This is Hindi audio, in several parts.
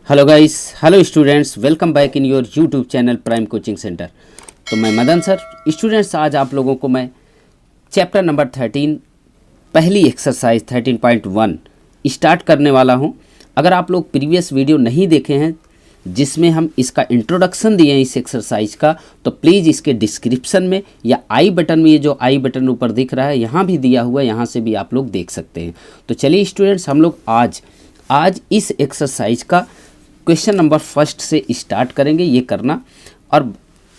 Hello guys, hello students, welcome back in your YouTube channel prime coaching centre. तो मैं मदन सर। स्टूडेंट्स, आज आप लोगों को मैं चैप्टर नंबर 13 पहली एक्सरसाइज 13.1 स्टार्ट करने वाला हूं। अगर आप लोग प्रीवियस वीडियो नहीं देखे हैं जिसमें हम इसका इंट्रोडक्शन दिए हैं इस एक्सरसाइज का, तो प्लीज़ इसके डिस्क्रिप्शन में या आई बटन में, ये जो आई बटन ऊपर दिख रहा है यहाँ भी दिया हुआ है, यहाँ से भी आप लोग देख सकते हैं। तो चलिए स्टूडेंट्स, हम लोग आज इस एक्सरसाइज का क्वेश्चन नंबर फर्स्ट से स्टार्ट करेंगे ये करना, और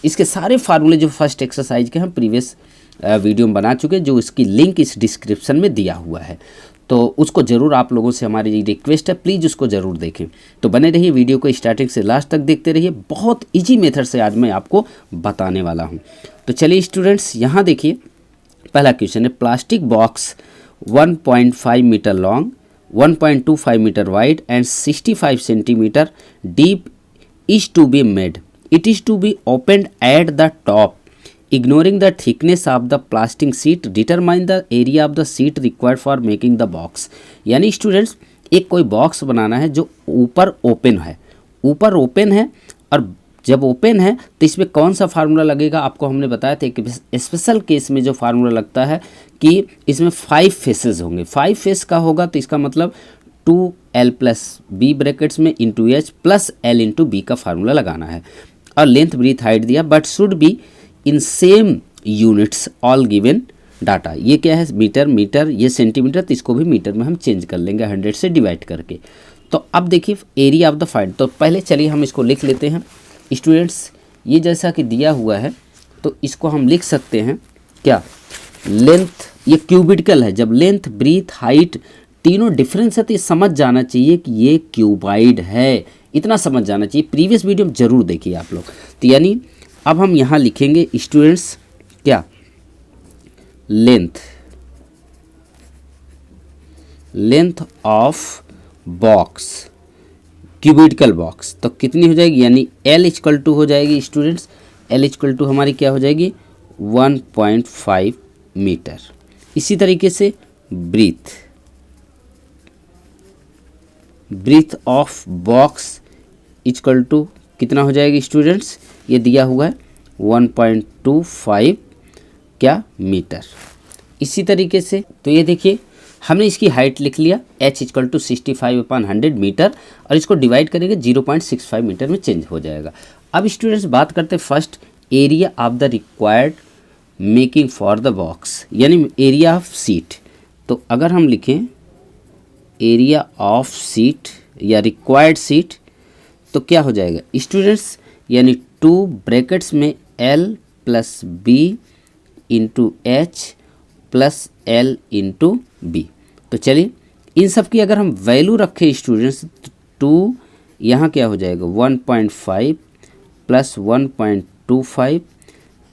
इसके सारे फार्मूले जो फर्स्ट एक्सरसाइज के हम प्रीवियस वीडियो में बना चुके हैं, जो इसकी लिंक इस डिस्क्रिप्शन में दिया हुआ है, तो उसको ज़रूर आप लोगों से हमारी रिक्वेस्ट है, प्लीज़ उसको ज़रूर देखें। तो बने रहिए, वीडियो को स्टार्टिंग से लास्ट तक देखते रहिए। बहुत ईजी मेथड से आज मैं आपको बताने वाला हूँ। तो चलिए स्टूडेंट्स, यहाँ देखिए, पहला क्वेश्चन है, plastic box 1.5 meter long, 1.25 meter wide and 65 centimeter deep is to be made. It is to be opened at the top. Ignoring the thickness of the plastic sheet, determine the area of the sheet required for making the box. यानी स्टूडेंट्स, एक कोई बॉक्स बनाना है जो ऊपर ओपन है, और जब ओपन है तो इसमें कौन सा फार्मूला लगेगा, आपको हमने बताया था। एक स्पेशल केस में जो फार्मूला लगता है कि इसमें 5 फेसेस होंगे। 5 फेस का होगा तो इसका मतलब 2l प्लस बी ब्रैकेट्स में into H plus L into B का फार्मूला लगाना है। और लेंथ ब्रीथ हाइट दिया, but should be in same units all given data. ये क्या है, मीटर, ये सेंटीमीटर, तो इसको भी मीटर में हम चेंज कर लेंगे 100 से डिवाइड करके। तो अब देखिए एरिया ऑफ द फाइंड, तो पहले चलिए हम इसको लिख लेते हैं स्टूडेंट्स। ये जैसा कि दिया हुआ है तो इसको हम लिख सकते हैं क्या, लेंथ, ये क्यूबिडिकल है। जब लेंथ ब्रीथ हाइट तीनों डिफरेंस है तो ये समझ जाना चाहिए कि ये क्यूबाइड है, इतना समझ जाना चाहिए। प्रीवियस वीडियो में ज़रूर देखिए आप लोग। तो यानी अब हम यहाँ लिखेंगे स्टूडेंट्स क्या, लेंथ ऑफ बॉक्स, क्यूबिडिकल बॉक्स, तो कितनी हो जाएगी, यानी L इक्वल टू हो जाएगी स्टूडेंट्स, L इक्वल टू हमारी क्या हो जाएगी 1.5 मीटर। इसी तरीके से breadth of box equal to कितना हो जाएगी स्टूडेंट्स, ये दिया हुआ है 1.25 क्या मीटर। इसी तरीके से तो ये देखिए, हमने इसकी हाइट लिख लिया h इक्वल टू 65/100 मीटर, और इसको डिवाइड करेंगे 0.65 मीटर में चेंज हो जाएगा। अब स्टूडेंट्स बात करते हैं first area of the required making for the box, यानी एरिया ऑफ सीट। तो अगर हम लिखें एरिया ऑफ सीट या रिक्वायर्ड सीट, तो क्या हो जाएगा स्टूडेंट्स, यानी 2 ब्रैकेट्स में L plus B into H plus L into B। तो चलिए इन सब की अगर हम वैल्यू रखें स्टूडेंट्स, तो 2 यहाँ क्या हो जाएगा 1.5 प्लस 1.25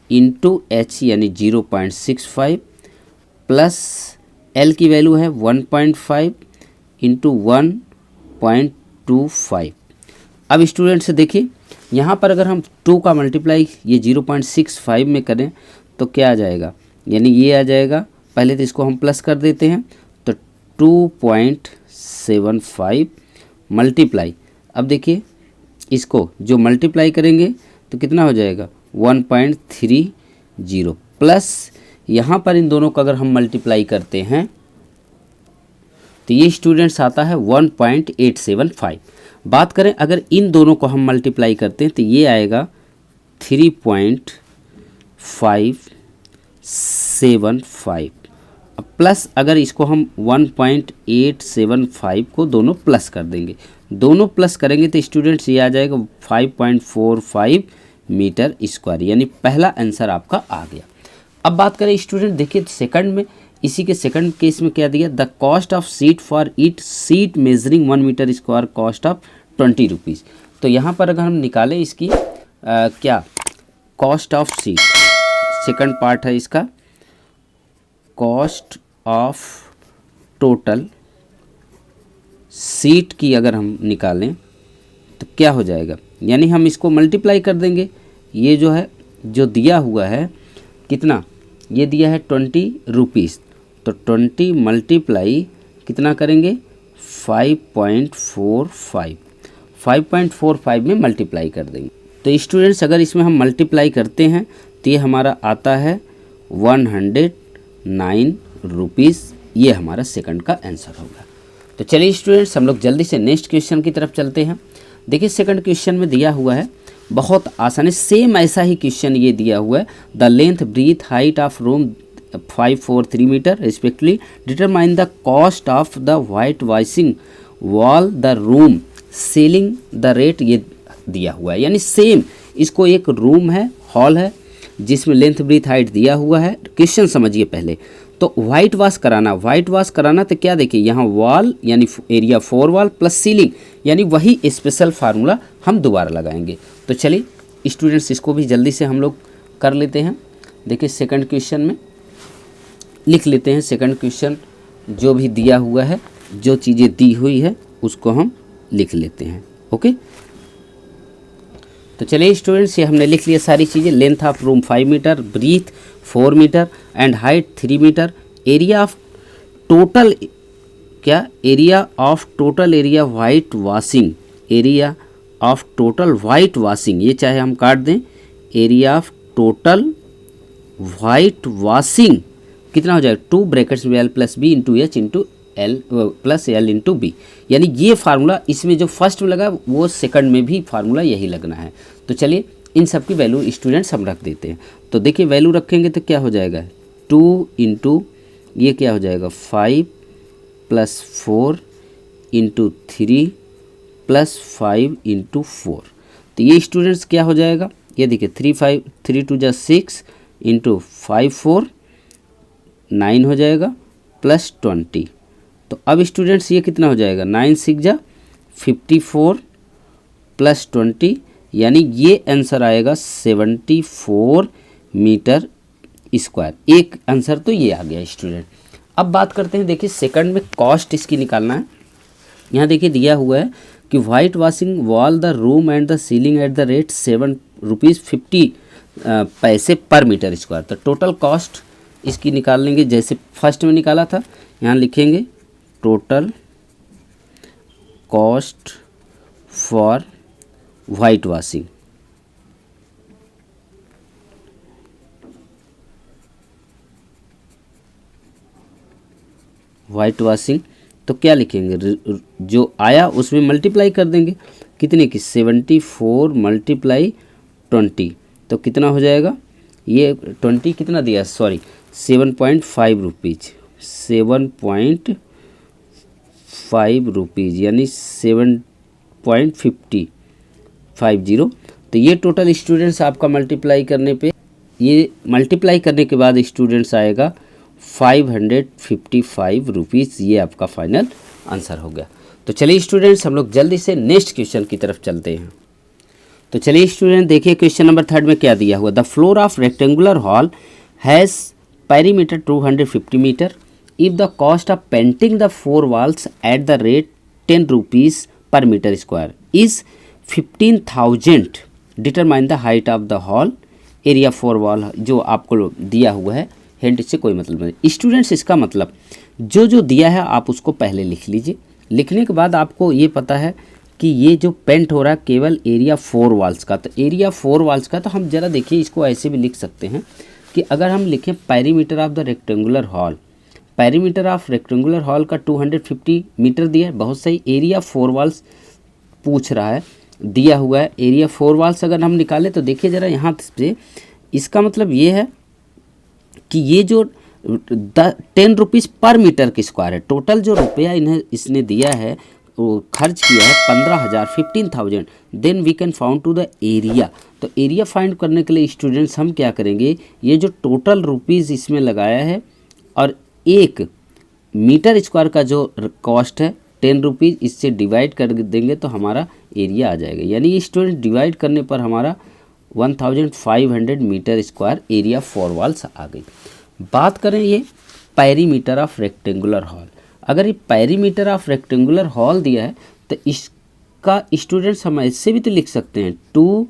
इंटू H यानी 0.65 प्लस L की वैल्यू है 1.5 इंटू 1.25। अब स्टूडेंट्स देखिए, यहाँ पर अगर हम 2 का मल्टीप्लाई ये 0.65 में करें तो क्या आ जाएगा, यानी ये आ जाएगा। पहले तो इसको हम प्लस कर देते हैं, तो 2.75 मल्टीप्लाई, अब देखिए इसको जो मल्टीप्लाई करेंगे तो कितना हो जाएगा 1.30 प्लस यहाँ पर इन दोनों का अगर हम मल्टीप्लाई करते हैं तो ये स्टूडेंट्स आता है 1.875। बात करें अगर इन दोनों को हम मल्टीप्लाई करते हैं तो ये आएगा 3.575। प्लस अगर इसको हम 1.875 को दोनों प्लस कर देंगे, दोनों प्लस करेंगे तो स्टूडेंट्स ये आ जाएगा 5.45 मीटर स्क्वायर, यानी पहला आंसर आपका आ गया। अब बात करें स्टूडेंट, देखिए सेकंड में, इसी के सेकंड केस में क्या दिया, the cost of sheet for it sheet measuring 1 meter square cost of 20 rupees. तो यहाँ पर अगर हम निकालें इसकी क्या cost of sheet, second part है इसका, कॉस्ट ऑफ टोटल सीट की अगर हम निकालें तो क्या हो जाएगा, यानी हम इसको मल्टीप्लाई कर देंगे। ये जो है जो दिया हुआ है कितना, ये दिया है 20 रुपीज़, तो 20 मल्टीप्लाई कितना करेंगे 5.45 5.45 में मल्टीप्लाई कर देंगे। तो स्टूडेंट्स अगर इसमें हम मल्टीप्लाई करते हैं तो ये हमारा आता है 109 रुपीज़। ये हमारा सेकंड का आंसर होगा। तो चलिए स्टूडेंट्स हम लोग जल्दी से नेक्स्ट क्वेश्चन की तरफ चलते हैं। देखिए सेकंड क्वेश्चन में दिया हुआ है, बहुत आसान है, सेम ऐसा ही क्वेश्चन ये दिया हुआ है। The length breadth height of room 543 meter respectively, determine the cost of the white washing wall the room ceiling the rate, ये दिया हुआ है। यानी सेम इसको, एक रूम है, हॉल है जिसमें लेंथ ब्रीथ हाइट दिया हुआ है। क्वेश्चन समझिए पहले। तो वाइट वॉश कराना तो क्या देखिए यहाँ वॉल यानी एरिया 4 वॉल प्लस सीलिंग, यानी वही स्पेशल फार्मूला हम दोबारा लगाएंगे। तो चलिए स्टूडेंट्स इसको भी जल्दी से हम लोग कर लेते हैं। देखिए सेकंड क्वेश्चन में लिख लेते हैं। सेकंड क्वेश्चन जो भी दिया हुआ है, जो चीज़ें दी हुई है उसको हम लिख लेते हैं। ओके, तो चलिए स्टूडेंट्स ये हमने लिख लिया सारी चीज़ें। Length of room 5 meter, breadth 4 meter and height 3 meter. Area of total area white washing, area of total white washing, ये चाहे हम काट दें, area of total white washing कितना हो जाएगा 2 ब्रैकेट्स में L plus B into H into L plus L into B. यानी ये फार्मूला इसमें जो फर्स्ट में लगा वो सेकंड में भी फार्मूला यही लगना है। तो चलिए इन सब की वैल्यू स्टूडेंट्स हम रख देते हैं। तो देखिए वैल्यू रखेंगे तो क्या हो जाएगा 2 इंटू ये क्या हो जाएगा 5 प्लस 4 इंटू 3 प्लस 5 इंटू 4। तो ये स्टूडेंट्स क्या हो जाएगा, ये देखिए 3 2 जा 6 इंटू 5 4 9 हो जाएगा प्लस 20। तो अब स्टूडेंट्स ये कितना हो जाएगा 9 6 जा 54 प्लस 20, यानी ये आंसर आएगा 74 मीटर स्क्वायर। एक आंसर तो ये आ गया स्टूडेंट। अब बात करते हैं, देखिए सेकंड में कॉस्ट इसकी निकालना है। यहाँ देखिए दिया हुआ है कि white washing wall the room and the ceiling eight the rate 7 rupees 50 पैसे पर मीटर स्क्वायर। तो टोटल कॉस्ट इसकी निकाल लेंगे जैसे फर्स्ट में निकाला था। यहाँ लिखेंगे total cost for white washing, white washing तो क्या लिखेंगे, जो आया उसमें मल्टीप्लाई कर देंगे कितने की 74 मल्टीप्लाई 20। तो कितना हो जाएगा, ये 20 कितना दिया, सॉरी 7.5 रुपीज़, 7.5 रुपीज़ यानी 7.50। तो ये टोटल स्टूडेंट्स आपका मल्टीप्लाई करने पे, ये मल्टीप्लाई करने के बाद स्टूडेंट्स आएगा 555 रुपीज़। ये आपका फाइनल आंसर हो गया। तो चलिए स्टूडेंट्स हम लोग जल्दी से नेक्स्ट क्वेश्चन की तरफ चलते हैं। तो चलिए स्टूडेंट देखिए क्वेश्चन नंबर 3 में क्या दिया हुआ, the floor of rectangular hall has perimeter 250 metre if the cost of painting the 4 walls at the rate 10 rupees per metre square is 15,000, determine the height of the hall area 4 wall. जो आपको दिया हुआ है हिंट से कोई मतलब नहीं स्टूडेंट्स, इसका मतलब जो दिया है आप उसको पहले लिख लीजिए। लिखने के बाद आपको ये पता है कि ये जो पेंट हो रहा है केवल एरिया 4 वॉल्स का। तो एरिया 4 वॉल्स का, तो हम ज़रा देखिए इसको ऐसे भी लिख सकते हैं कि अगर हम लिखें perimeter of the rectangular hall, perimeter of rectangular hall का 250 मीटर दिया है, बहुत सही। एरिया 4 वॉल्स पूछ रहा है, दिया हुआ है एरिया 4 वॉल्स। अगर हम निकालें तो देखिए ज़रा यहाँ से, इसका मतलब ये है कि ये जो 10 रुपीज़ पर मीटर की स्क्वायर है, टोटल जो रुपया इसने दिया है वो खर्च किया है 15,000 15,000। Then we can found to the area. तो एरिया फाइंड करने के लिए स्टूडेंट्स हम क्या करेंगे, ये जो टोटल रुपीज़ इसमें लगाया है और 1 मीटर स्क्वायर का जो कॉस्ट है 10 रुपीज़, इससे डिवाइड कर देंगे तो हमारा एरिया आ जाएगा। यानी स्टूडेंट डिवाइड करने पर हमारा 1500 मीटर स्क्वायर एरिया 4 वॉल्स आ गई। बात करें ये पेरीमीटर ऑफ रेक्टेंगुलर हॉल, अगर ये पेरीमीटर ऑफ रेक्टेंगुलर हॉल दिया है तो इसका स्टूडेंट्स हम ऐसे भी तो लिख सकते हैं 2,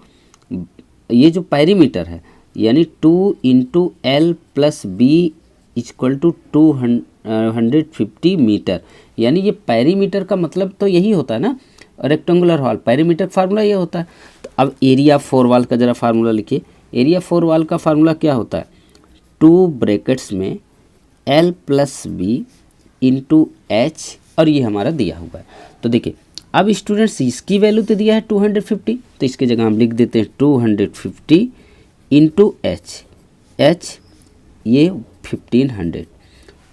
ये जो पेरीमीटर है यानी 2 into L plus B equal to 250 meter. यानी ये पेरीमीटर का मतलब तो यही होता है ना, और रेक्टेंगुलर हॉल पेरीमीटर फार्मूला ये होता है। तो अब एरिया ऑफ 4 वॉल का ज़रा फार्मूला लिखिए। एरिया 4 वॉल का फार्मूला क्या होता है, 2 ब्रैकेट्स में L + B इंटू H, और ये हमारा दिया हुआ है। तो देखिए अब स्टूडेंट्स इसकी वैल्यू तो दिया है 250, तो इसकी जगह हम लिख देते हैं 250 इंटू H ये 1500।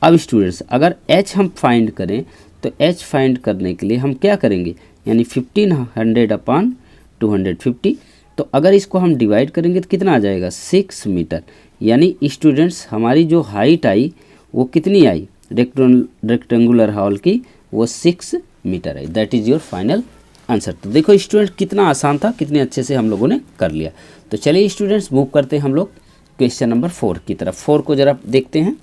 अब स्टूडेंट्स अगर H हम फाइंड करें तो H फाइंड करने के लिए हम क्या करेंगे, यानी 1500 अपॉन 250। तो अगर इसको हम डिवाइड करेंगे तो कितना आ जाएगा, 6 मीटर। यानी स्टूडेंट्स हमारी जो हाइट आई वो कितनी आई रेक्टेंगुलर हॉल की, वो 6 मीटर आई। That is your final answer. तो देखो स्टूडेंट कितना आसान था, कितने अच्छे से हम लोगों ने कर लिया। तो चलिए स्टूडेंट्स मूव करते हैं हम लोग क्वेश्चन नंबर 4 की तरफ। 4 को ज़रा देखते हैं।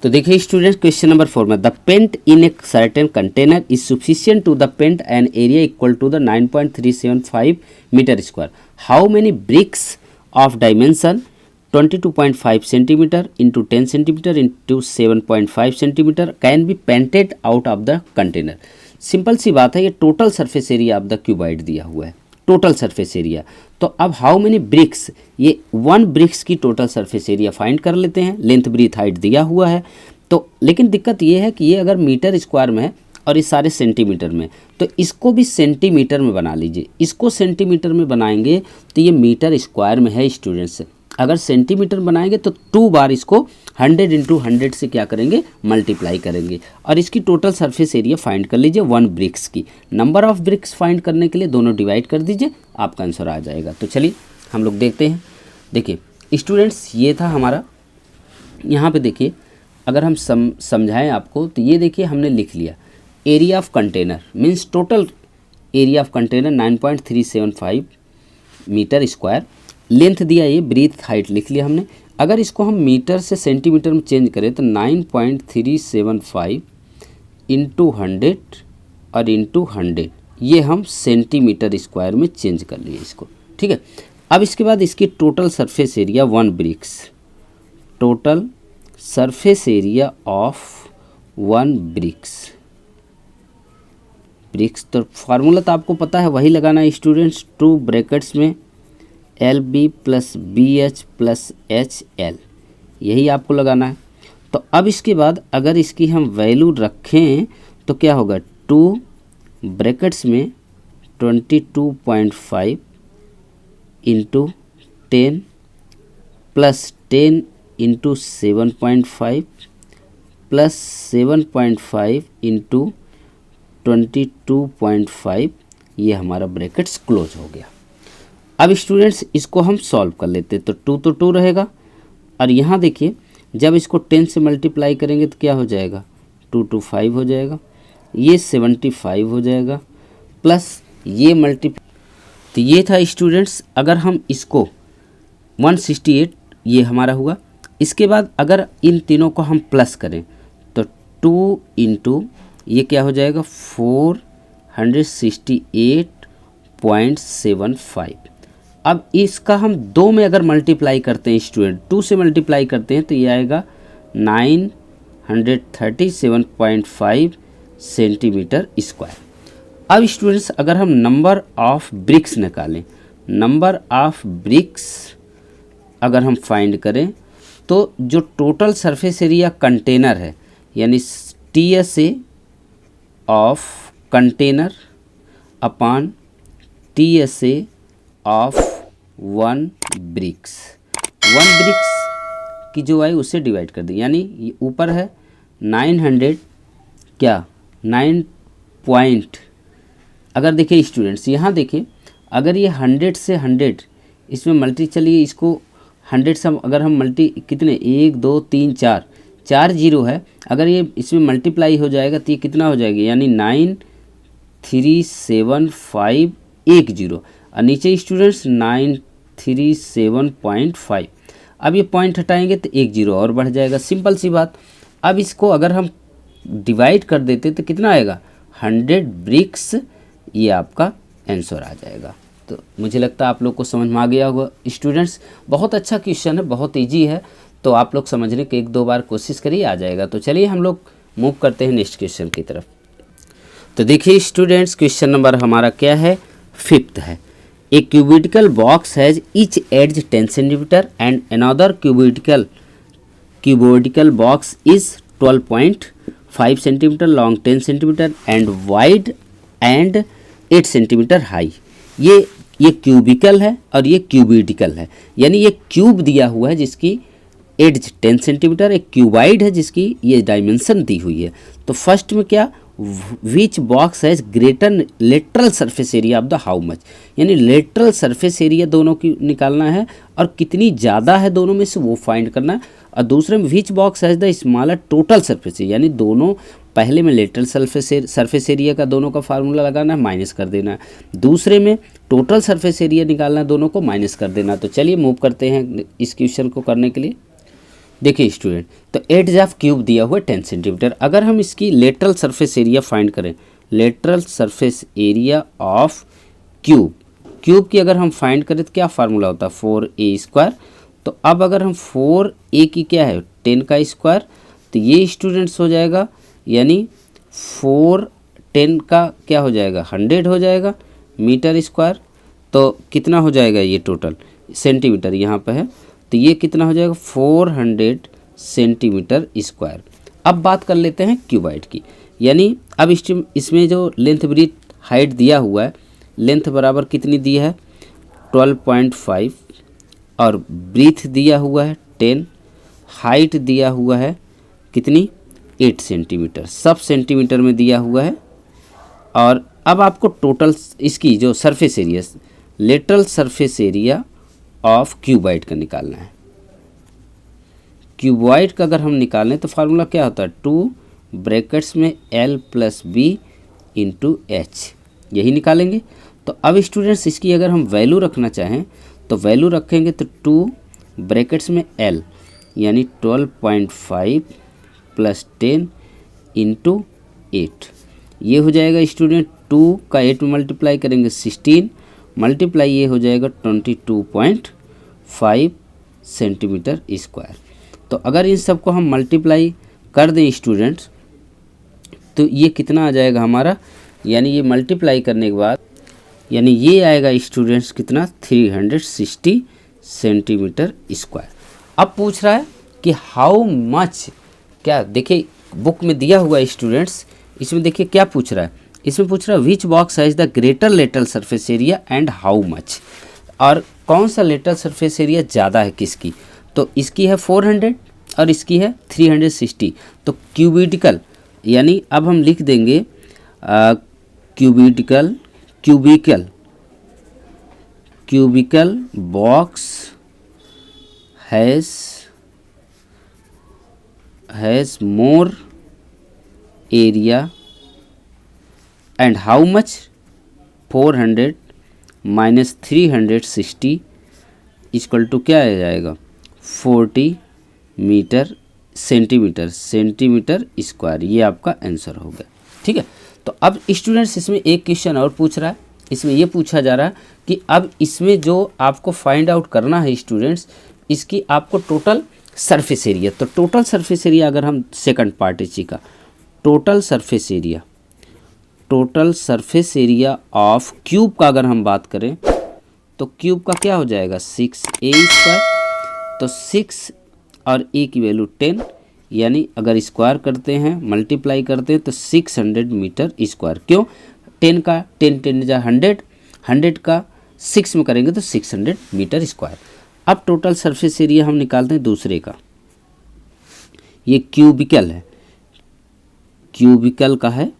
तो देखिए स्टूडेंट्स क्वेश्चन नंबर 4 में the paint in a certain container is sufficient to the paint an area equal to the 9.375 metre square. How many bricks of dimension 22.5 centimetre into 10 centimetre into 7.5 centimetre can be painted out of the container. Simple सी बात है, ये total surface area of the cuboid दिया हुआ है, टोटल सरफेस एरिया। तो अब हाउ मेनी ब्रिक्स, ये 1 ब्रिक्स की टोटल सरफेस एरिया फाइंड कर लेते हैं। लेंथ ब्रीथ हाइट दिया हुआ है। तो लेकिन दिक्कत ये है कि ये अगर मीटर स्क्वायर में है और ये सारे सेंटीमीटर में, तो इसको भी सेंटीमीटर में बना लीजिए। इसको सेंटीमीटर में बनाएंगे तो ये मीटर स्क्वायर में है स्टूडेंट्स। अगर सेंटीमीटर बनाएंगे तो 2 बार इसको 100 इंटू 100 से क्या करेंगे, मल्टीप्लाई करेंगे, और इसकी टोटल सरफेस एरिया फाइंड कर लीजिए 1 ब्रिक्स की। नंबर ऑफ ब्रिक्स फाइंड करने के लिए दोनों डिवाइड कर दीजिए, आपका आंसर आ जाएगा। तो चलिए हम लोग देखते हैं। देखिए स्टूडेंट्स ये था हमारा, यहाँ पे देखिए अगर हम समझाएं आपको तो ये देखिए हमने लिख लिया area of container means total area of container 9.375 metre square. Length दिया ये, ब्रीथ हाइट लिख लिया हमने। अगर इसको हम मीटर से सेंटीमीटर में चेंज करें तो 9.375 इंटू 100 और इंटू 100 ये हम सेंटीमीटर स्क्वायर में चेंज कर लिए इसको, ठीक है। अब इसके बाद इसकी total surface area 1 bricks, total surface area of 1 bricks. तो फार्मूला तो आपको पता है, वही लगाना है स्टूडेंट्स। 2 ब्रैकेट्स में LB + BH + HL, यही आपको लगाना है। तो अब इसके बाद अगर इसकी हम वैल्यू रखें तो क्या होगा, 2 ब्रैकेट्स में 22.5 इंटू 10 + 10 इंटू 7.5 + 7.5 इंटू 22.5, ये हमारा ब्रैकेट्स क्लोज हो गया। अब स्टूडेंट्स इसको हम सॉल्व कर लेते, तो 2 तो 2 रहेगा, और यहाँ देखिए जब इसको 10 से मल्टीप्लाई करेंगे तो क्या हो जाएगा, 2 2 5 हो जाएगा, ये 75 हो जाएगा, प्लस ये मल्टीप्लाई। तो ये था स्टूडेंट्स, अगर हम इसको 168 ये हमारा हुआ। इसके बाद अगर इन तीनों को हम प्लस करें तो 2 इंटू ये क्या हो जाएगा 468.75। अब इसका हम 2 में अगर मल्टीप्लाई करते हैं स्टूडेंट, 2 से मल्टीप्लाई करते हैं तो ये आएगा 937.5 सेंटीमीटर स्क्वायर। अब स्टूडेंट्स अगर हम नंबर ऑफ ब्रिक्स निकालें, नंबर ऑफ ब्रिक्स अगर हम फाइंड करें तो जो टोटल सरफेस एरिया कंटेनर है, यानी TSA of container upon TSA of 1 bricks, 1 bricks की जो आई उससे डिवाइड कर दी, यानी ये ऊपर है 900 क्या 9 पॉइंट। अगर देखिए स्टूडेंट्स यहाँ देखिए, अगर ये 100 से 100 इसमें मल्टी, चलिए इसको 100 से अगर हम मल्टी कितने 1 2 3 4 जीरो है, अगर ये इसमें मल्टीप्लाई हो जाएगा तो ये कितना हो जाएगा, यानी 93750 और नीचे स्टूडेंट्स 937.5। अब ये पॉइंट हटाएंगे तो 1 जीरो और बढ़ जाएगा, सिंपल सी बात। अब इसको अगर हम डिवाइड कर देते तो कितना आएगा 100 ब्रिक्स, ये आपका आंसर आ जाएगा। तो मुझे लगता है आप लोग को समझ में आ गया होगा स्टूडेंट्स। बहुत अच्छा क्वेश्चन है, बहुत ईजी है, तो आप लोग समझने की 1-2 बार कोशिश करिए, आ जाएगा। तो चलिए हम लोग मूव करते हैं नेक्स्ट क्वेश्चन की तरफ। तो देखिए स्टूडेंट्स, क्वेश्चन नंबर हमारा क्या है, 5th है। A cubical box has each edge 10 centimetre and another cubical box is 12.5 centimetre long, 10 centimetre and wide and 8 centimetre high. ये क्यूबिकल है और ये क्यूबिटिकल है, यानी ये क्यूब दिया हुआ है जिसकी एड्ज 10 सेंटीमीटर, एक क्यूबाइड है जिसकी ये डायमेंशन दी हुई है। तो फर्स्ट में क्या, which box has greater lateral surface area of the how much, यानी लेटरल सरफेस एरिया दोनों की निकालना है और कितनी ज़्यादा है दोनों में से वो फाइंड करना है। और दूसरे में which box has the smaller total surface area, यानी दोनों पहले में लेटरल सरफेस एरिया का दोनों का फार्मूला लगाना है, माइनस कर देना है। दूसरे में टोटल सरफेस एरिया निकालना है, दोनों को माइनस कर देना। तो चलिए मूव करते हैं इस क्वेश्चन को करने के लिए। देखिए स्टूडेंट, तो एड्ज ऑफ क्यूब दिया हुआ है 10 सेंटीमीटर। अगर हम इसकी लेटरल सरफेस एरिया फाइंड करें, lateral surface area of cube की अगर हम फाइंड करें तो क्या फार्मूला होता है, 4a²। तो अब अगर हम 4a की क्या है 10 का स्क्वायर, तो ये स्टूडेंट्स हो जाएगा, यानी 4 10 का क्या हो जाएगा 100 हो जाएगा मीटर स्क्वायर। तो कितना हो जाएगा ये टोटल सेंटीमीटर यहाँ पे है, तो ये कितना हो जाएगा 400 सेंटीमीटर स्क्वायर। अब बात कर लेते हैं क्यूबाइड की, यानी अब इसमें जो लेंथ ब्रीथ हाइट दिया हुआ है, लेंथ बराबर कितनी दी है 12.5 और ब्रीथ दिया हुआ है 10, हाइट दिया हुआ है कितनी 8 सेंटीमीटर, सब सेंटीमीटर में दिया हुआ है। और अब आपको टोटल इसकी जो surface area, lateral surface area of cuboid का निकालना है। क्यूबाइड का अगर हम निकालें तो फार्मूला क्या होता है, 2 ब्रैकेट्स में L + B × H, यही निकालेंगे। तो अब स्टूडेंट्स इसकी अगर हम वैल्यू रखना चाहें तो वैल्यू रखेंगे तो 2 ब्रैकेट्स में L यानी 12.5 + 10 × 8, ये हो जाएगा स्टूडेंट 2 का 8 में मल्टीप्लाई करेंगे 16 मल्टीप्लाई ये हो जाएगा 22.5 सेंटीमीटर स्क्वायर। तो अगर इन सब को हम मल्टीप्लाई कर दें स्टूडेंट्स तो ये कितना आ जाएगा हमारा, यानी ये मल्टीप्लाई करने के बाद यानी ये आएगा स्टूडेंट्स कितना 360 सेंटीमीटर स्क्वायर। अब पूछ रहा है कि हाउ मच, क्या देखिए बुक में दिया हुआ है स्टूडेंट्स, इसमें देखिए क्या पूछ रहा है, इसमें पूछ रहा है which box has the greater lateral surface area and how much, और कौन सा लेटरल सरफेस एरिया ज़्यादा है किसकी। तो इसकी है 400 और इसकी है 360। तो क्यूबिटिकल, यानी अब हम लिख देंगे cubical box has more area and how much 400 - 360 = क्या आ जाएगा 40 सेंटीमीटर स्क्वायर। ये आपका आंसर हो गया, ठीक है। तो अब स्टूडेंट्स इसमें एक क्वेश्चन और पूछ रहा है, इसमें ये पूछा जा रहा है कि अब इसमें जो आपको फाइंड आउट करना है स्टूडेंट्स, इसकी आपको टोटल सरफेस एरिया, तो टोटल सरफेस एरिया अगर हम सेकंड पार्ट इसी का total surface area of cube का अगर हम बात करें तो क्यूब का क्या हो जाएगा 6a²। तो 6 और a की वैल्यू 10, यानी अगर स्क्वायर करते हैं मल्टीप्लाई करते हैं तो 600 मीटर स्क्वायर। क्यों 10 का 10 100 का 6 में करेंगे तो 600 मीटर स्क्वायर। अब टोटल सरफेस एरिया हम निकालते हैं दूसरे का, ये क्यूबिकल है, क्यूबिकल का है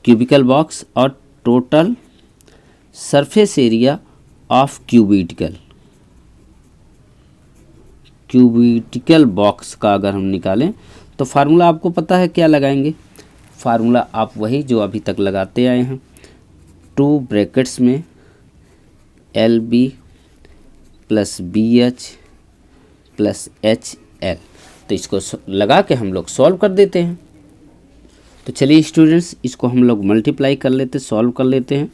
क्यूबिकल बॉक्स, और total surface area of cubical box का अगर हम निकालें तो फार्मूला आपको पता है क्या लगाएंगे, फार्मूला आप वही जो अभी तक लगाते आए हैं, 2 ब्रैकेट्स में LB + BH + HL। तो इसको लगा के हम लोग सॉल्व कर देते हैं। तो चलिए स्टूडेंट्स इसको हम लोग मल्टीप्लाई कर लेते, सॉल्व कर लेते हैं।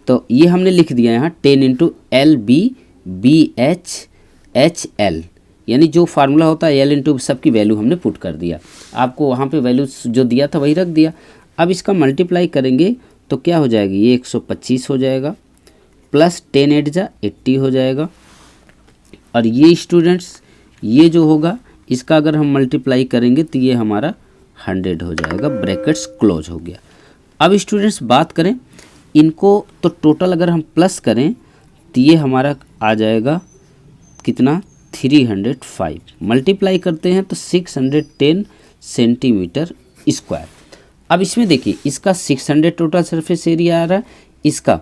तो ये हमने लिख दिया यहाँ 10 × LB BH HL, यानी जो फार्मूला होता है L × सबकी वैल्यू हमने पुट कर दिया, आपको वहाँ पे वैल्यू जो दिया था वही रख दिया। अब इसका मल्टीप्लाई करेंगे तो क्या हो जाएगी, ये 125 हो जाएगा, प्लस 10 8 जा 80 हो जाएगा। और ये स्टूडेंट्स ये जो होगा इसका अगर हम मल्टीप्लाई करेंगे तो ये हमारा 100 हो जाएगा, ब्रैकेट्स क्लोज हो गया। अब स्टूडेंट्स बात करें इनको, तो टोटल अगर हम प्लस करें तो ये हमारा आ जाएगा कितना, 305। मल्टीप्लाई करते हैं तो 610 सेंटीमीटर स्क्वायर। अब इसमें देखिए इसका 600 टोटल सरफेस एरिया आ रहा है, इसका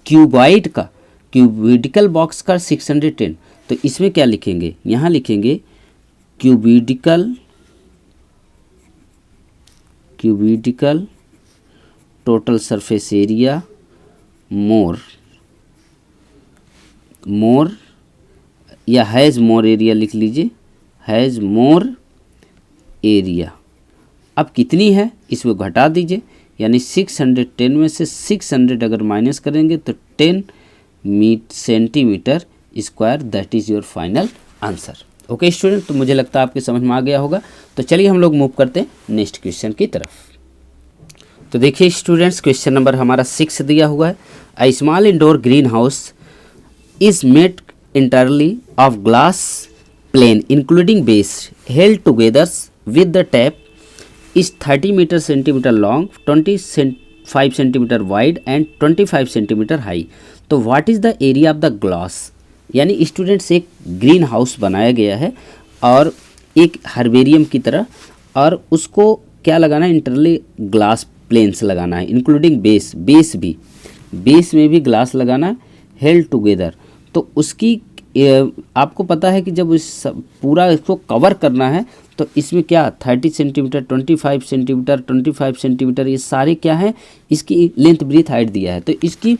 क्यूबॉइड का क्यूबिडिकल बॉक्स का 610। तो इसमें क्या लिखेंगे, यहाँ लिखेंगे क्यूबिडिकल टोटल सरफेस एरिया मोर या हैज़ मोर एरिया लिख लीजिए, हैज़ मोर एरिया। अब कितनी है इसको घटा दीजिए, यानी 610 में से 600 अगर माइनस करेंगे तो 10 centimetre square, that is your final answer. Okay student, तो मुझे लगता है आपके समझ में आ गया होगा। तो चलिए हम लोग मूव करते हैं नेक्स्ट क्वेश्चन की तरफ। तो देखिए स्टूडेंट्स, क्वेश्चन नंबर हमारा 6 दिया हुआ है। A small indoor greenhouse is made entirely of glass plane including base held together with the tape is 30 metre centimetre long, 25 centimetre wide and 25 centimetre high. तो what is the area of the glass, यानी स्टूडेंट्स एक ग्रीन हाउस बनाया गया है और एक हर्बेरियम की तरह, और उसको क्या लगाना है, इंटरली ग्लास प्लेन्स लगाना है इंक्लूडिंग बेस में भी ग्लास लगाना है, हेल्ड टुगेदर। तो उसकी आपको पता है कि जब इस पूरा इसको कवर करना है तो इसमें क्या 30 सेंटीमीटर 25 सेंटीमीटर 25 सेंटीमीटर ये सारे क्या है, इसकी लेंथ ब्रीथ हाइट दिया है। तो इसकी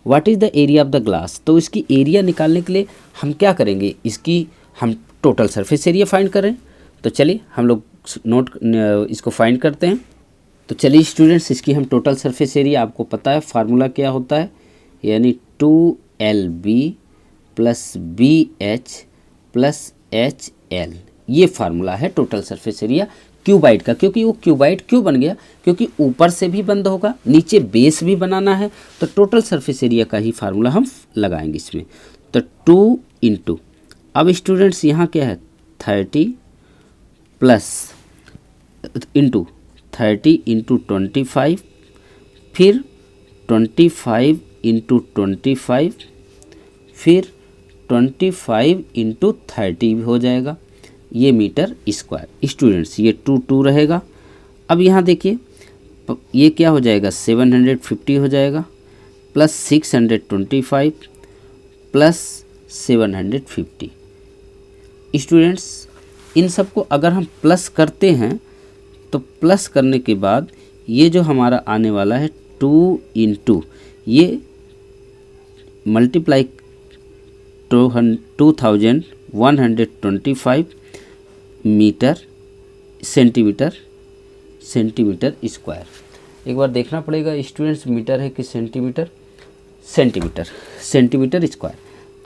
what is the area of the glass, तो इसकी एरिया निकालने के लिए हम क्या करेंगे, इसकी हम टोटल सरफेस एरिया फाइंड करें। तो चलिए हम लोग इसको फाइंड करते हैं। तो चलिए स्टूडेंट्स, इसकी हम टोटल सरफेस एरिया, आपको पता है फार्मूला क्या होता है, यानी 2LB plus BH plus HL, ये फार्मूला है टोटल सरफेस एरिया क्यूबाइड का। क्योंकि वो क्यूबाइड क्यों बन गया, क्योंकि ऊपर से भी बंद होगा, नीचे बेस भी बनाना है, तो टोटल सरफेस एरिया का ही फार्मूला हम लगाएंगे इसमें। तो 2 इंटू, अब स्टूडेंट्स यहाँ क्या है 30 प्लस इंटू 30 इंटू 25, फिर 25 इंटू 25, फिर 25 इंटू 30 हो जाएगा, ये मीटर स्क्वायर। स्टूडेंट्स ये 2 रहेगा। अब यहाँ देखिए ये क्या हो जाएगा 750 हो जाएगा, प्लस 625 प्लस 750। स्टूडेंट्स इन सबको अगर हम प्लस करते हैं तो प्लस करने के बाद ये जो हमारा आने वाला है 2 इंटू ये मल्टीप्लाई 2125 मीटर सेंटीमीटर स्क्वायर। एक बार देखना पड़ेगा स्टूडेंट्स मीटर है कि सेंटीमीटर स्क्वायर।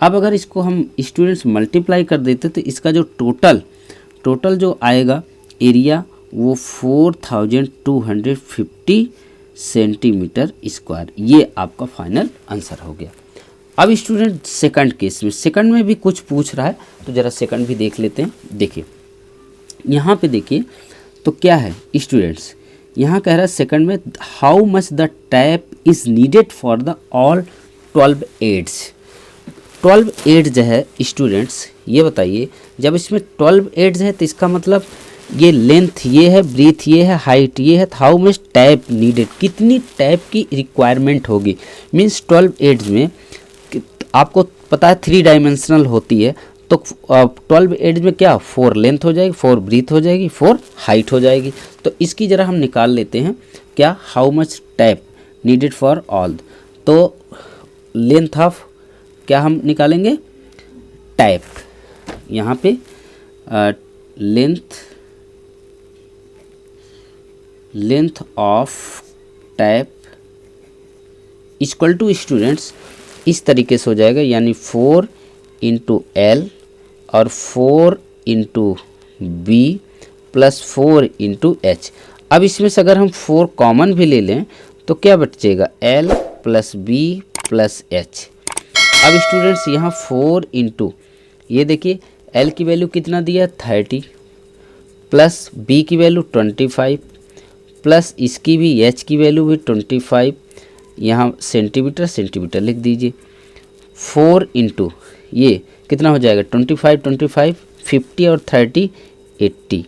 अब अगर इसको हम स्टूडेंट्स मल्टीप्लाई कर देते तो इसका जो टोटल जो आएगा एरिया वो 4250 सेंटीमीटर स्क्वायर, ये आपका फाइनल आंसर हो गया। अब स्टूडेंट सेकंड केस में, सेकंड में भी कुछ पूछ रहा है, तो ज़रा सेकंड भी देख लेते हैं। देखिए यहाँ पे देखिए तो क्या है स्टूडेंट्स, यहाँ कह रहा है सेकंड में how much the tape is needed for the all 12 edges. 12 edges जो है स्टूडेंट्स ये बताइए, जब इसमें 12 एड्स है तो इसका मतलब ये लेंथ ये है, ब्रीथ ये है, हाइट ये है, हाउ मच टैप नीडेड, कितनी टैप की रिक्वायरमेंट होगी। मीन्स 12 एड्स में आपको पता है 3 डायमेंशनल होती है, तो 12 एड्स में क्या 4 लेंथ हो जाएगी, 4 ब्रीथ हो जाएगी, 4 हाइट हो जाएगी। तो इसकी ज़रा हम निकाल लेते हैं क्या, how much tape needed for all. तो लेंथ ऑफ क्या हम निकालेंगे, टैप, यहाँ पे length of tape equal to students इस तरीके से हो जाएगा, यानी 4 इंटू L और 4 into B plus 4 into H। अब इसमें से अगर हम 4 कॉमन भी ले लें तो क्या बचेगा L plus B plus H। अब स्टूडेंट्स यहाँ 4 इंटू, ये देखिए L की वैल्यू कितना दिया 30 प्लस B की वैल्यू 25 प्लस इसकी भी H की वैल्यू भी 25, यहाँ सेंटीमीटर सेंटीमीटर लिख दीजिए। 4 इंटू ये कितना हो जाएगा 25 25 50 और 30 80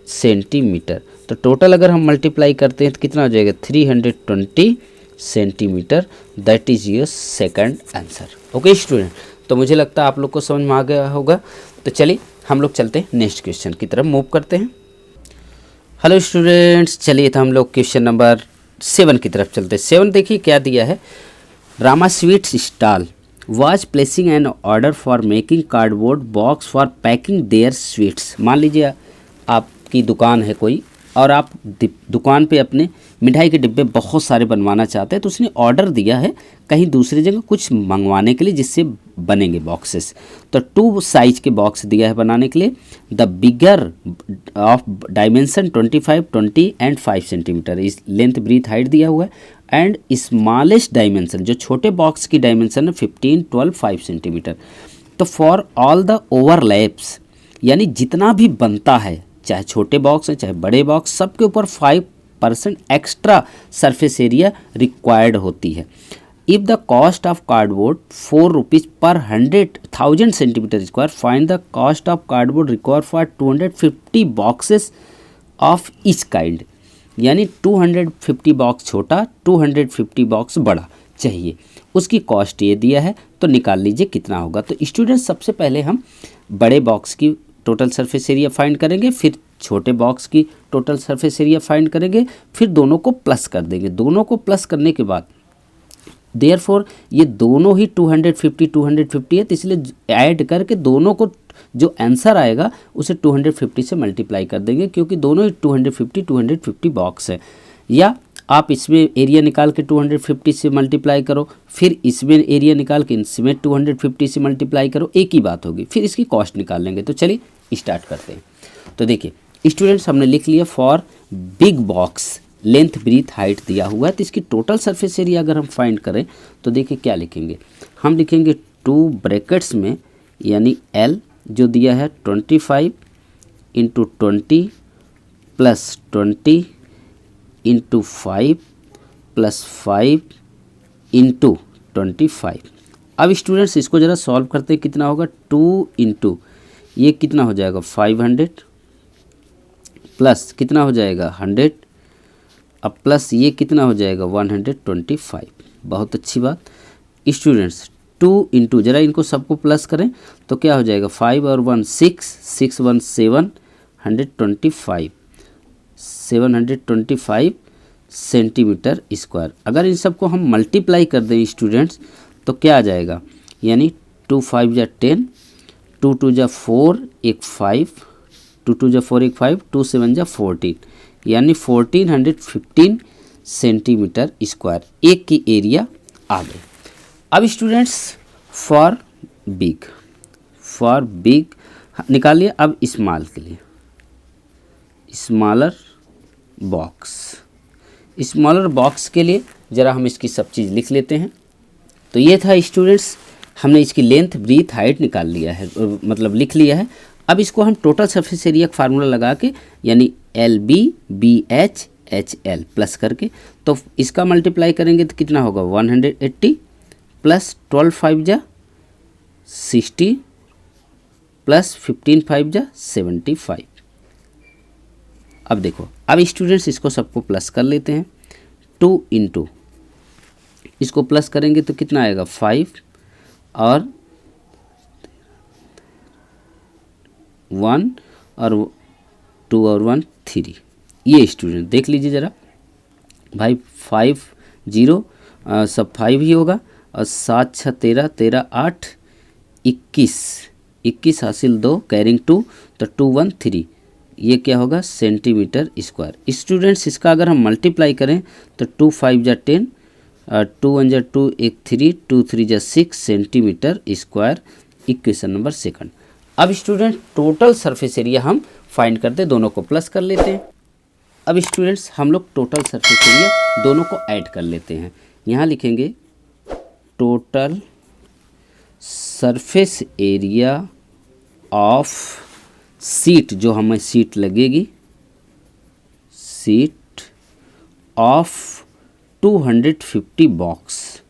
सेंटीमीटर। तो टोटल अगर हम मल्टीप्लाई करते हैं तो कितना हो जाएगा 320 centimetre. That is your second answer. Okay student, तो मुझे लगता है आप लोग को समझ में आ गया होगा। तो चलिए हम लोग चलते हैं नेक्स्ट क्वेश्चन की तरफ मूव करते हैं। हेलो स्टूडेंट्स, चलिए तो हम लोग क्वेश्चन नंबर 7 की तरफ चलते हैं। 7 देखिए क्या दिया है। Rama sweets stall was placing an order for making cardboard box for packing their sweets। मान लीजिए आपकी दुकान है कोई और आप दुकान पे अपने मिठाई के डिब्बे बहुत सारे बनवाना चाहते हैं, तो उसने ऑर्डर दिया है कहीं दूसरी जगह कुछ मंगवाने के लिए जिससे बनेंगे बॉक्सेस। तो 2 साइज के बॉक्स दिया है बनाने के लिए। The bigger of dimension 25 20 and 5 centimetre, इस लेंथ ब्रीथ हाइट दिया हुआ है। एंड स्मॉलेस्ट डायमेंशन, जो छोटे बॉक्स की डायमेंशन है 15 12 5 सेंटीमीटर। तो फॉर ऑल द ओवरलैप्स, यानी जितना भी बनता है चाहे छोटे बॉक्स हैं चाहे बड़े बॉक्स, सबके ऊपर 5% एक्स्ट्रा सरफेस एरिया रिक्वायर्ड होती है। If the cost of cardboard 4 rupees पर 100,000 centimetre square, find the cost of cardboard require for 250 boxes of each kind. यानी 250 बॉक्स छोटा 250 बॉक्स बड़ा चाहिए, उसकी कॉस्ट ये दिया है। तो निकाल लीजिए कितना होगा। तो स्टूडेंट सबसे पहले हम बड़े बॉक्स की टोटल सरफेस एरिया फाइंड करेंगे, फिर छोटे बॉक्स की टोटल सरफेस एरिया फाइंड करेंगे, फिर दोनों को प्लस कर देंगे। दोनों को प्लस करने के बाद देयरफॉर ये दोनों ही 250 250 है, तो इसलिए ऐड करके दोनों को जो आंसर आएगा उसे 250 से मल्टीप्लाई कर देंगे, क्योंकि दोनों ही 250 बॉक्स है। या आप इसमें एरिया निकाल के 250 से मल्टीप्लाई करो, फिर इसमें एरिया निकाल के इसमें 250 से मल्टीप्लाई करो, एक ही बात होगी। फिर इसकी कॉस्ट निकाल लेंगे। तो चलिए स्टार्ट करते हैं। तो देखिए स्टूडेंट्स, हमने लिख लिया for big box length breadth height दिया हुआ है, तो इसकी टोटल सरफेस एरिया अगर हम फाइंड करें तो देखिए क्या लिखेंगे। हम लिखेंगे 2 ब्रैकेट्स में, यानी L जो दिया है 25 into 20 plus 20 into 5 plus 5 into 25। अब स्टूडेंट्स इसको ज़रा सॉल्व करते हैं। कितना होगा 2 इंटू ये कितना हो जाएगा 500 प्लस कितना हो जाएगा 100, अब प्लस ये कितना हो जाएगा 125। बहुत अच्छी बात स्टूडेंट्स। 2 इंटू ज़रा इनको सबको प्लस करें तो क्या हो जाएगा 5 और 1 6 6 1 7 125 725 सेंटीमीटर स्क्वायर। अगर इन सबको हम मल्टीप्लाई कर दें स्टूडेंट्स तो क्या आ जाएगा, यानी 2 5 जा 10, 2 2 जा 4 1 5, 2 2 जा 4 1 5, 2 7 जा 14, यानी 1415 सेंटीमीटर स्क्वायर एक की एरिया आ गई। अब स्टूडेंट्स फॉर बिग निकालिए। अब स्मॉल के लिए स्मॉलर बॉक्स के लिए ज़रा हम इसकी सब चीज़ लिख लेते हैं। तो ये था स्टूडेंट्स, हमने इसकी लेंथ ब्रीथ हाइट निकाल लिया है, मतलब लिख लिया है। अब इसको हम टोटल सरफेस एरिया का फार्मूला लगा के, यानी LB BH HL प्लस करके, तो इसका मल्टीप्लाई करेंगे तो कितना होगा 180 प्लस 12 5 जा 60 प्लस 15 5 जा 75। अब देखो, अब स्टूडेंट्स इसको सबको प्लस कर लेते हैं। 2 इंटू इसको प्लस करेंगे तो कितना आएगा 5 और 1 और 2 और 1 3। ये स्टूडेंट देख लीजिए ज़रा भाई, 5 0 सब 5 ही होगा, और 7 6 13 13 8 21 हासिल 2 कैरिंग 2, तो 2 1 3, ये क्या होगा सेंटीमीटर स्क्वायर। स्टूडेंट्स इसका अगर हम मल्टीप्लाई करें तो 2 5 जा 10, 2 1 जा 2 1 3, 2 3 जा 6 सेंटीमीटर स्क्वायर। Equation number 2। अब स्टूडेंट टोटल सरफेस एरिया हम फाइंड करते, दोनों को प्लस कर लेते हैं। अब स्टूडेंट्स हम लोग टोटल सरफेस एरिया दोनों को ऐड कर लेते हैं। यहाँ लिखेंगे total surface area of seat, जो हमें सीट लगेगी, सीट ऑफ 250 बॉक्स।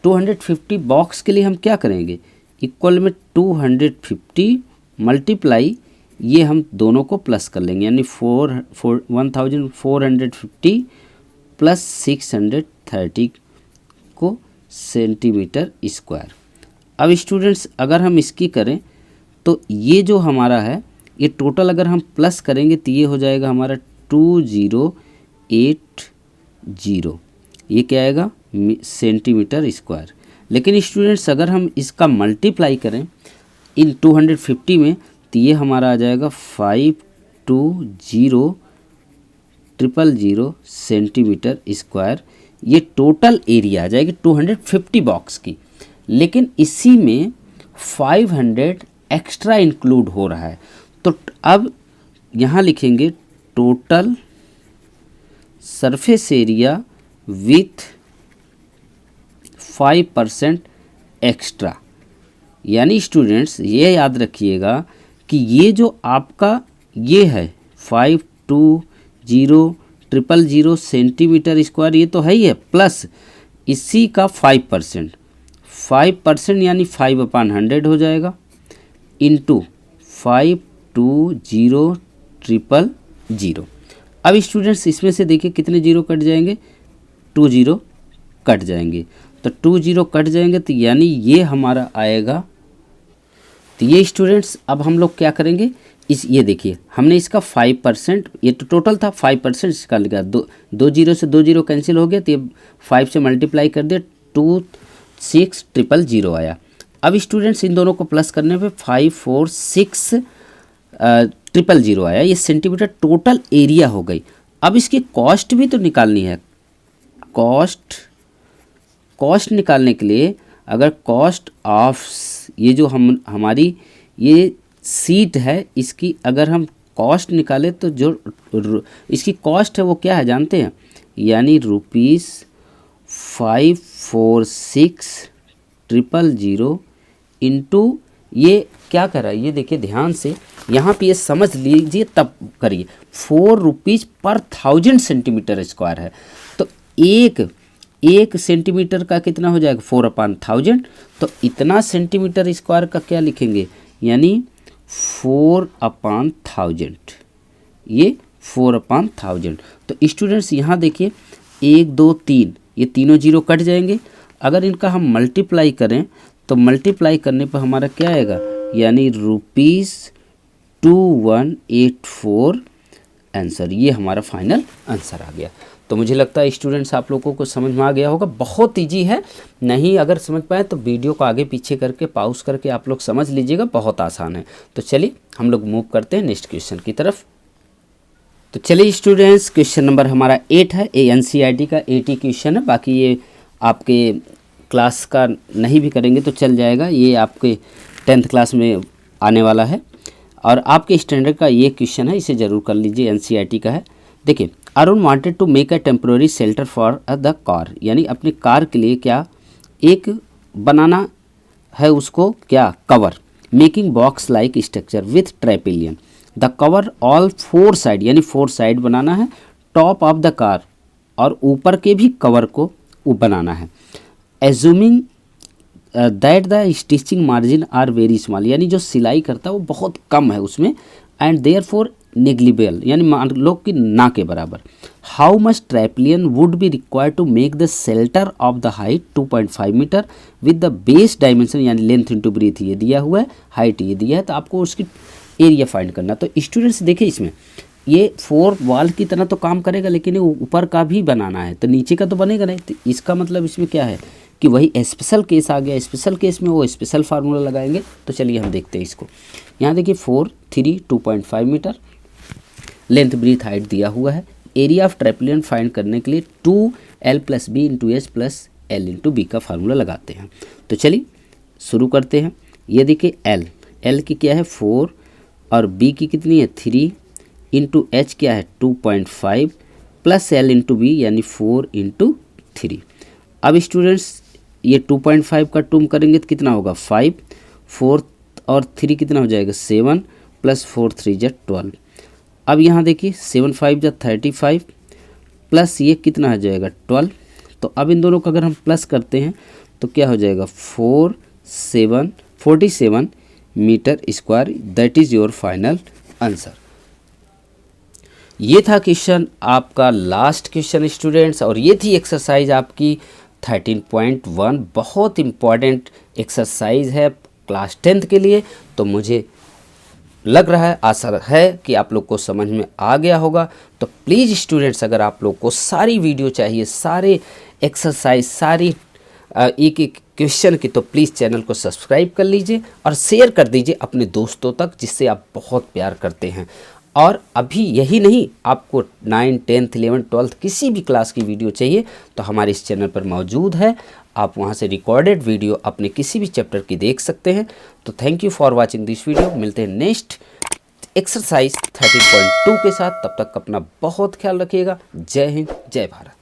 250 बॉक्स के लिए हम क्या करेंगे, इक्वल में 250 मल्टीप्लाई, ये हम दोनों को प्लस कर लेंगे, यानी 1450 प्लस 630 को सेंटीमीटर स्क्वायर। अब स्टूडेंट्स अगर हम इसकी करें तो ये जो हमारा है, ये टोटल अगर हम प्लस करेंगे तो ये हो जाएगा हमारा 2080, ये क्या आएगा सेंटीमीटर स्क्वायर। लेकिन स्टूडेंट्स अगर हम इसका मल्टीप्लाई करें इन 250 में तो ये हमारा आ जाएगा 520,000 सेंटीमीटर स्क्वायर। ये टोटल एरिया आ जाएगी 250 बॉक्स की, लेकिन इसी में 500 एक्स्ट्रा इंक्लूड हो रहा है। तो अब यहाँ लिखेंगे total surface area with 5% extra. यानी स्टूडेंट्स ये याद रखिएगा कि ये जो आपका ये है 520,000 सेंटीमीटर स्क्वायर, ये तो है ही है, प्लस इसी का 5% यानी 5/100 हो जाएगा, इंटू 520,000। अब स्टूडेंट्स इसमें से देखिए कितने जीरो कट जाएंगे, 2 जीरो कट जाएंगे। तो 2 जीरो कट जाएंगे तो यानी ये हमारा आएगा। तो ये स्टूडेंट्स अब हम लोग क्या करेंगे, ये देखिए हमने इसका 5%, ये तो टोटल था 5% इसका लगा, दो जीरो से 2 जीरो कैंसिल हो गया, तो ये 5 से मल्टीप्लाई कर दिया, 26,000 आया। अब स्टूडेंट्स इन दोनों को प्लस करने पे 546,000 आया, ये सेंटीमीटर टोटल एरिया हो गई। अब इसकी कॉस्ट भी तो निकालनी है। कॉस्ट निकालने के लिए अगर कॉस्ट ऑफ ये जो हमारी ये सीट है, इसकी अगर हम कॉस्ट निकाले तो जो इसकी कॉस्ट है वो क्या है जानते हैं, यानी ₹546,000 इंटू ये क्या कर रहा है, ये देखिए ध्यान से यहाँ पे ये समझ लीजिए तब करिए, ₹4 पर 1000 सेंटीमीटर स्क्वायर है। तो एक सेंटीमीटर का कितना हो जाएगा 4/1000, तो इतना सेंटीमीटर स्क्वायर का क्या लिखेंगे, यानी 4/1000, ये 4/1000। तो स्टूडेंट्स यहाँ देखिए 1 2 3, ये तीनों जीरो कट जाएंगे। अगर इनका हम मल्टीप्लाई करें तो मल्टीप्लाई करने पर हमारा क्या आएगा, यानी ₹2184 आंसर, ये हमारा फाइनल आंसर आ गया। तो मुझे लगता है स्टूडेंट्स आप लोगों को समझ में आ गया होगा, बहुत ईजी है। नहीं अगर समझ पाए तो वीडियो को आगे पीछे करके पॉज करके आप लोग समझ लीजिएगा, बहुत आसान है। तो चलिए हम लोग मूव करते हैं नेक्स्ट क्वेश्चन की तरफ। तो चलिए स्टूडेंट्स क्वेश्चन नंबर हमारा 8 है, ये NCERT का 80 क्वेश्चन है, बाकी ये आपके क्लास का नहीं भी करेंगे तो चल जाएगा, ये आपके 10th क्लास में आने वाला है और आपके स्टैंडर्ड का ये क्वेश्चन है, इसे ज़रूर कर लीजिए, NCERT का है। देखिए Arun wanted to make a temporary shelter for the car, यानी अपनी कार के लिए क्या एक बनाना है, उसको क्या cover, making box like structure with tarpaulin, the cover all 4 side, यानी 4 साइड बनाना है, टॉप ऑफ द कार, और ऊपर के भी कवर को बनाना है। Assuming that the stitching margin are very small, यानी जो सिलाई करता है वो बहुत कम है उसमें, एंड देयर फॉर नेग्लिबल, यानी मान लो कि ना के बराबर। How much tarpaulin would be required to make the shelter of the height 2.5 metre with the base dimension, यानी लेंथ इंटू ब्रीथ ये दिया हुआ है, हाइट ये दिया है, तो आपको उसकी एरिया फाइंड करना। तो स्टूडेंट्स देखिए इसमें ये 4 वॉल की तरह तो काम करेगा, लेकिन ये ऊपर का भी बनाना है, तो नीचे का तो बनेगा नहीं। तो इसका मतलब इसमें क्या है कि वही स्पेशल केस आ गया, स्पेशल केस में वो स्पेशल फार्मूला लगाएंगे। तो चलिए हम देखते हैं इसको। यहाँ देखिए 4 3 2.5 मीटर लेंथ ब्रीथ हाइट दिया हुआ है। एरिया ऑफ ट्रैपलियन फाइंड करने के लिए 2L + B × H + L × B का फार्मूला लगाते हैं। तो चलिए शुरू करते हैं। ये देखिए L की क्या है 4 और B की कितनी है 3, इंटू एच क्या है 2.5 प्लस एल इंटू बी यानी 4/3। अब स्टूडेंट्स ये 2.5 का टूम करेंगे तो कितना होगा 5, 4 और 3 कितना हो जाएगा 7 प्लस 4 3 जा 12। अब यहाँ देखिए 7 5 जा 35 प्लस ये कितना हो जाएगा 12। तो अब इन दोनों को अगर हम प्लस करते हैं तो क्या हो जाएगा 47 meter square. That is your final answer. ये था क्वेश्चन आपका लास्ट क्वेश्चन स्टूडेंट्स, और ये थी एक्सरसाइज आपकी 13.1। बहुत इम्पॉर्टेंट एक्सरसाइज है क्लास 10th के लिए। तो मुझे लग रहा है, आशा है कि आप लोग को समझ में आ गया होगा। तो प्लीज़ स्टूडेंट्स, अगर आप लोग को सारी वीडियो चाहिए, सारे एक्सरसाइज, सारी एक एक क्वेश्चन की, तो प्लीज़ चैनल को सब्सक्राइब कर लीजिए और शेयर कर दीजिए अपने दोस्तों तक जिससे आप बहुत प्यार करते हैं। और अभी यही नहीं, आपको 9, 10th, 11th, 12th किसी भी क्लास की वीडियो चाहिए तो हमारे इस चैनल पर मौजूद है। आप वहां से रिकॉर्डेड वीडियो अपने किसी भी चैप्टर की देख सकते हैं। तो thank you for watching this video. मिलते हैं नेक्स्ट एक्सरसाइज 13.2 के साथ। तब तक अपना बहुत ख्याल रखिएगा। जय हिंद, जय भारत।